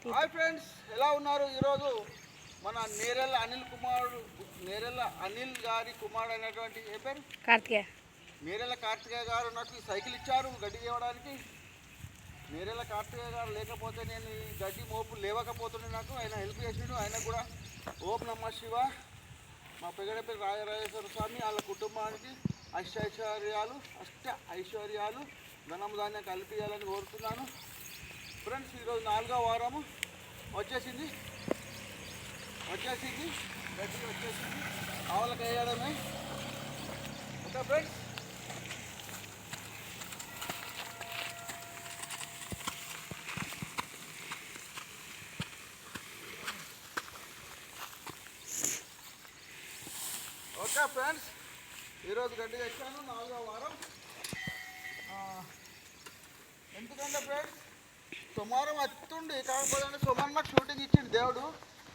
Hi friends, ఎలా ఉన్నారు? ఈరోజు మన నేరెళ్ళ అనిల్ గారి కుమారుడు అయినటువంటి ఏ పేరు కార్తికేయ. నేరెళ్ళ కార్తికేయ గారు నాకు ఈ సైకిల్ ఇచ్చారు గడ్డి చేయడానికి. నేరెళ్ళ కార్తికేయ గారు లేకపోతే నేను ఈ గడ్డి మోపు లేవకపోతుండే. నాకు ఆయన హెల్ప్ చేసిండు. ఆయన కూడా ఓం నమ శివ. మా పెగడపల్లి రాజరాజేశ్వర స్వామి వాళ్ళ కుటుంబానికి అష్ట ఐశ్వర్యాలు ధనము ధాన్యం కల్పించాలని కోరుతున్నాను. ఫ్రెండ్స్, ఈరోజు 4వ వారము వచ్చేసింది. గడ్డి వచ్చేసింది. ఆవులకు వేయడమే. ఓకే ఫ్రెండ్స్, ఈరోజు గడ్డి తెచ్చాను 4వ వారం. ఎందుకంటే ఫ్రెండ్స్, సోమవారం వస్తుండి కాకపోతే సోమవారం నాకు షూటింగ్ ఇచ్చిండు దేవుడు.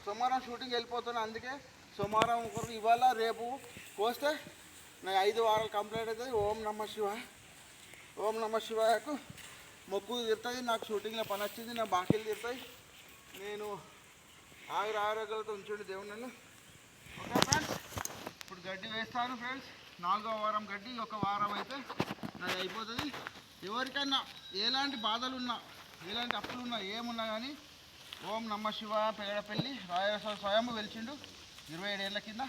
సోమవారం షూటింగ్ వెళ్ళిపోతున్నాను. అందుకే సోమవారం ఒకరు ఇవాళ రేపు కోస్తే నాకు 5 వారాలు కంప్లీట్ అవుతుంది. ఓం నమ శివాయకు మొక్కు తీరుతుంది. నాకు షూటింగ్లో పని వచ్చింది. నా బాకీలు తీరుతాయి. నేను ఆరోగ్యాలతో ఉంచండి దేవుడు నన్ను. ఓకే ఫ్రెండ్స్, ఇప్పుడు గడ్డి వేస్తాను ఫ్రెండ్స్. 4వ వారం గడ్డి. ఒక వారం అయితే నాకు అయిపోతుంది. ఎవరికైనా ఎలాంటి బాధలున్నా, ఎలాంటి అప్పులున్నా, ఏమున్నా కానీ ఓం నమ శివ పెగడపల్లి రాజేశ్వర స్వయం వెలిచిండు 27 ఏళ్ళ కింద.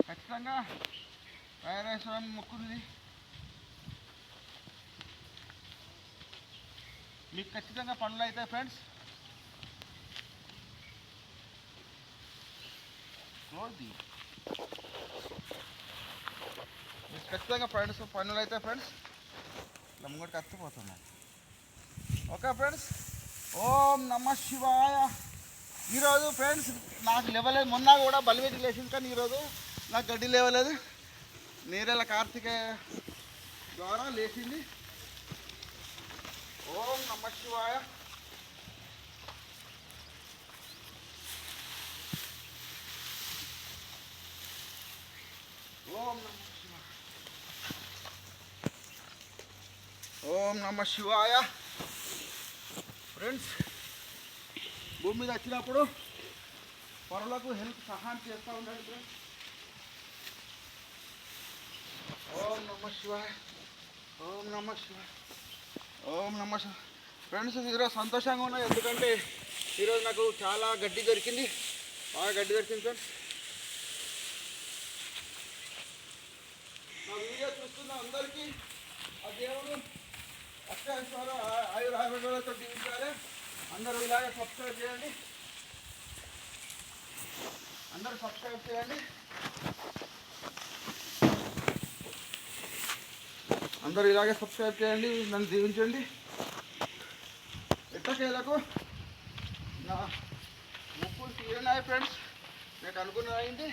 ఖచ్చితంగా రాజేశ్వర మొక్కుంది. మీకు ఖచ్చితంగా పనులు అవుతాయి ఫ్రెండ్స్. మీకు ఖచ్చితంగా పనులు అయితే ఫ్రెండ్స్. ముంగటి కత్తిపోతున్నాను. ఓకే ఫ్రెండ్స్, ఓం నమ శివాయ. ఈరోజు ఫ్రెండ్స్ నాకు లేవలేదు. మొన్న కూడా బలివేటి లేచింది, కానీ ఈరోజు నాకు గడ్డి లేవలేదు. నేరెళ్ళ కార్తికేయ ద్వారా లేచింది. ఓం నమ శివాయ. ఓం నమ శివాయ. ఫ్రెండ్స్, భూమి మీద వచ్చినప్పుడు పరులకు సహాయం చేస్తూ ఉండండి ఫ్రెండ్స్. ఓం నమ శివాయ. ఫ్రెండ్స్, ఈరోజు సంతోషంగా ఉన్నాయి. ఎందుకంటే ఈరోజు నాకు చాలా గడ్డి దొరికింది. బాగా గడ్డి దొరికింది ఫ్రెండ్స్. నా వీడియో చూస్తున్న అందరికీ ఆ దేవుడు ఆయురారోగ్యాలతో జీవించాలి. అందరూ ఇలాగే సబ్స్క్రైబ్ చేయండి. నన్ను దీవించండి. ఎట్టకేలకు నా ముప్పులు తీరినాయి ఫ్రెండ్స్. నాకు అనుకున్నది అయింది.